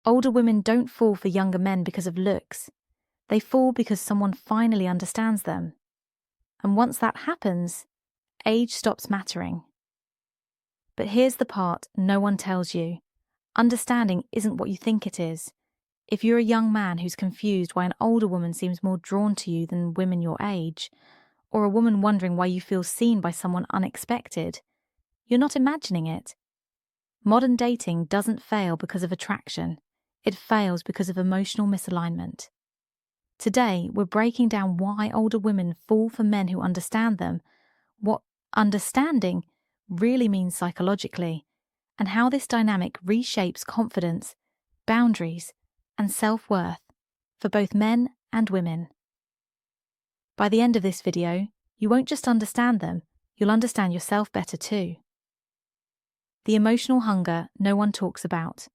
Older women don't fall for younger men because of looks. They fall because someone finally understands them. And once that happens, age stops mattering. But here's the part no one tells you. Understanding isn't what you think it is. If you're a young man who's confused why an older woman seems more drawn to you than women your age, or a woman wondering why you feel seen by someone unexpected, you're not imagining it. Modern dating doesn't fail because of attraction. It fails because of emotional misalignment. Today, we're breaking down why older women fall for men who understand them, what understanding really means psychologically, and how this dynamic reshapes confidence, boundaries, and self-worth for both men and women. By the end of this video, you won't just understand them, you'll understand yourself better too. The emotional hunger no one talks about.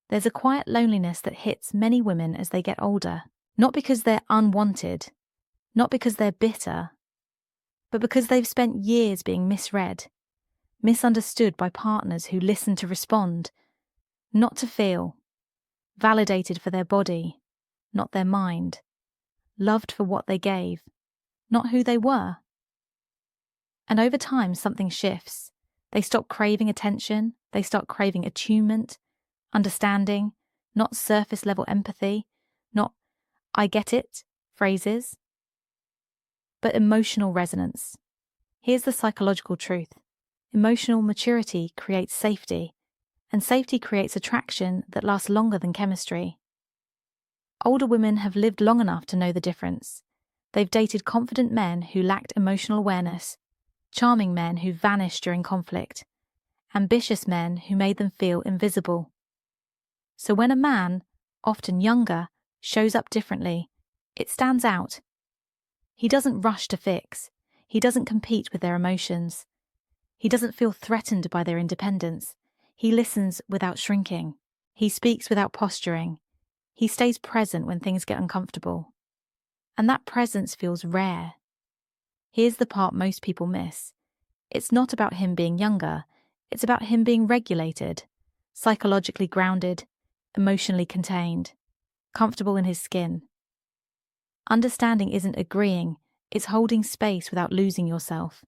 There's a quiet loneliness that hits many women as they get older, not because they're unwanted, not because they're bitter, but because they've spent years being misread, misunderstood by partners who listen to respond, not to feel, validated for their body, not their mind, loved for what they gave, not who they were. And over time, something shifts. They stop craving attention, they start craving attunement, understanding, not surface-level empathy, not "I get it" phrases, but emotional resonance. Here's the psychological truth. Emotional maturity creates safety, and safety creates attraction that lasts longer than chemistry. Older women have lived long enough to know the difference. They've dated confident men who lacked emotional awareness, charming men who vanished during conflict, ambitious men who made them feel invisible. So when a man, often younger, shows up differently, it stands out. He doesn't rush to fix. He doesn't compete with their emotions. He doesn't feel threatened by their independence. He listens without shrinking. He speaks without posturing. He stays present when things get uncomfortable. And that presence feels rare. Here's the part most people miss. It's not about him being younger. It's about him being regulated, psychologically grounded, emotionally contained, comfortable in his skin. Understanding isn't agreeing, it's holding space without losing yourself.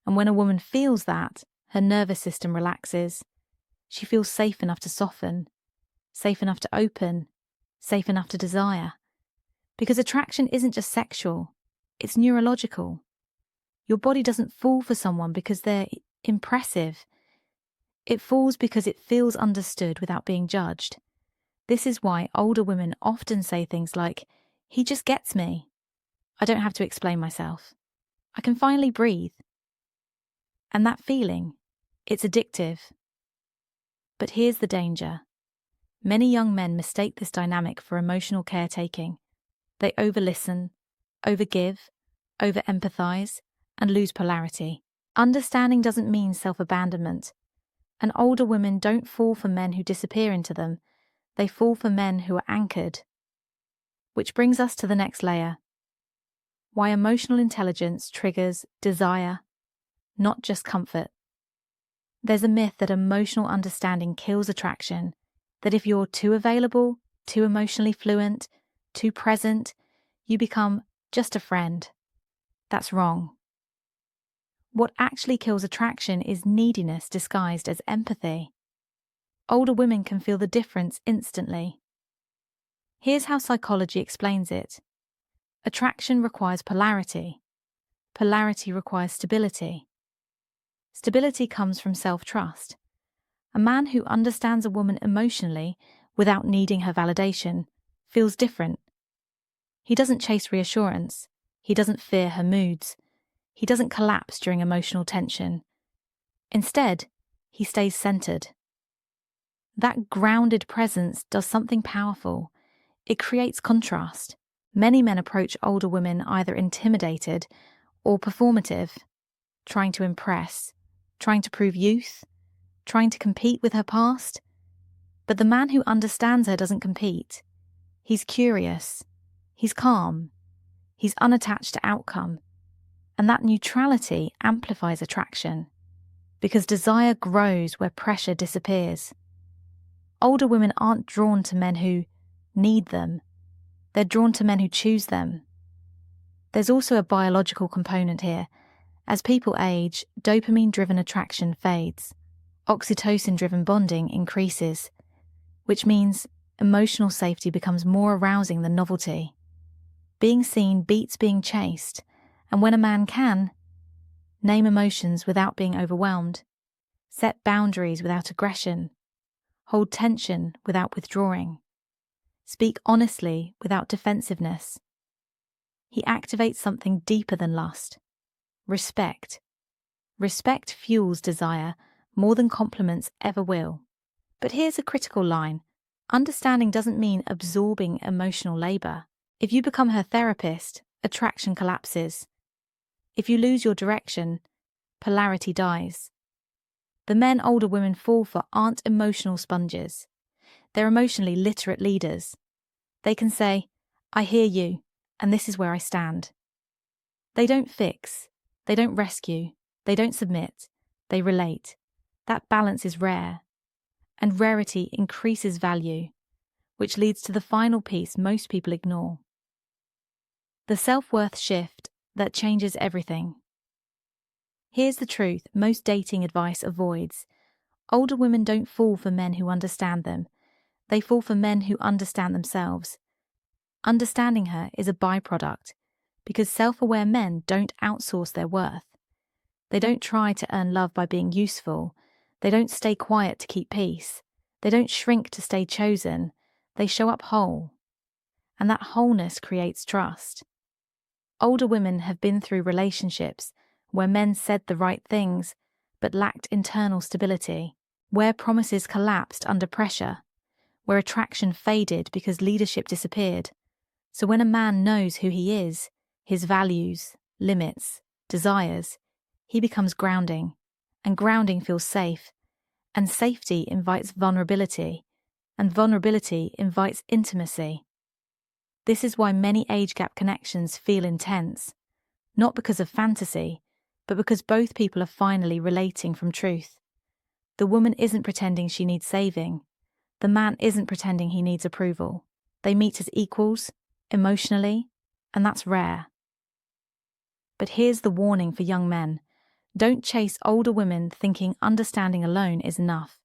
And when a woman feels that, her nervous system relaxes. She feels safe enough to soften, safe enough to open, safe enough to desire. Because attraction isn't just sexual, it's neurological. Your body doesn't fall for someone because they're impressive. It falls because it feels understood without being judged. This is why older women often say things like, "He just gets me. I don't have to explain myself. I can finally breathe." And that feeling, it's addictive. But here's the danger. Many young men mistake this dynamic for emotional caretaking. They over-listen, over-give, over-empathize, and lose polarity. Understanding doesn't mean self-abandonment. And older women don't fall for men who disappear into them. They fall for men who are anchored. Which brings us to the next layer. Why emotional intelligence triggers desire, not just comfort. There's a myth that emotional understanding kills attraction, that if you're too available, too emotionally fluent, too present, you become just a friend. That's wrong. What actually kills attraction is neediness disguised as empathy. Older women can feel the difference instantly. Here's how psychology explains it. Attraction requires polarity. Polarity requires stability. Stability comes from self-trust. A man who understands a woman emotionally without needing her validation feels different. He doesn't chase reassurance. He doesn't fear her moods. He doesn't collapse during emotional tension. Instead, he stays centered. That grounded presence does something powerful. It creates contrast. Many men approach older women either intimidated or performative, trying to impress, trying to prove youth, trying to compete with her past. But the man who understands her doesn't compete. He's curious. He's calm. He's unattached to outcome. And that neutrality amplifies attraction, because desire grows where pressure disappears. Older women aren't drawn to men who need them. They're drawn to men who choose them. There's also a biological component here. As people age, dopamine-driven attraction fades. Oxytocin-driven bonding increases, which means emotional safety becomes more arousing than novelty. Being seen beats being chased, and when a man can, name emotions without being overwhelmed, set boundaries without aggression, hold tension without withdrawing, speak honestly without defensiveness, he activates something deeper than lust: respect. Respect fuels desire more than compliments ever will. But here's a critical line. Understanding doesn't mean absorbing emotional labor. If you become her therapist, attraction collapses. If you lose your direction, polarity dies. The men older women fall for aren't emotional sponges. They're emotionally literate leaders. They can say, "I hear you, and this is where I stand." They don't fix. They don't rescue. They don't submit. They relate. That balance is rare. And rarity increases value, which leads to the final piece most people ignore: the self-worth shift that changes everything. Here's the truth most dating advice avoids. Older women don't fall for men who understand them. They fall for men who understand themselves. Understanding her is a byproduct, because self-aware men don't outsource their worth. They don't try to earn love by being useful. They don't stay quiet to keep peace. They don't shrink to stay chosen. They show up whole. And that wholeness creates trust. Older women have been through relationships where men said the right things but lacked internal stability, where promises collapsed under pressure, where attraction faded because leadership disappeared. So when a man knows who he is, his values, limits, desires, he becomes grounding, and grounding feels safe, and safety invites vulnerability, and vulnerability invites intimacy. This is why many age gap connections feel intense, not because of fantasy, but because both people are finally relating from truth. The woman isn't pretending she needs saving. The man isn't pretending he needs approval. They meet as equals, emotionally, and that's rare. But here's the warning for young men. Don't chase older women thinking understanding alone is enough.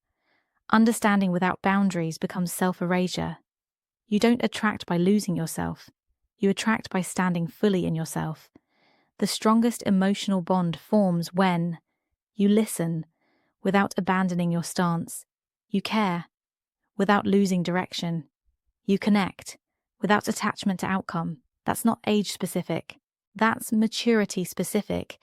Understanding without boundaries becomes self-erasure. You don't attract by losing yourself. You attract by standing fully in yourself. The strongest emotional bond forms when you listen without abandoning your stance. You care without losing direction. You connect without attachment to outcome. That's not age-specific. That's maturity-specific.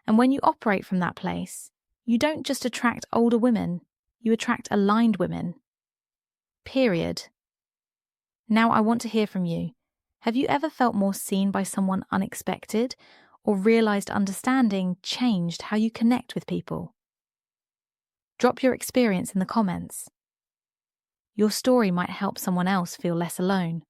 And when you operate from that place, you don't just attract older women, you attract aligned women. Period. Now I want to hear from you. Have you ever felt more seen by someone unexpected, or realized understanding changed how you connect with people? Drop your experience in the comments. Your story might help someone else feel less alone.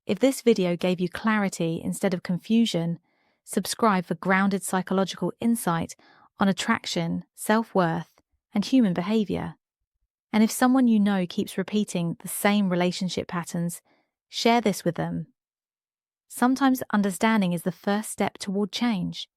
If this video gave you clarity instead of confusion, subscribe for grounded psychological insight on attraction, self-worth, and human behavior. And if someone you know keeps repeating the same relationship patterns, share this with them. Sometimes understanding is the first step toward change.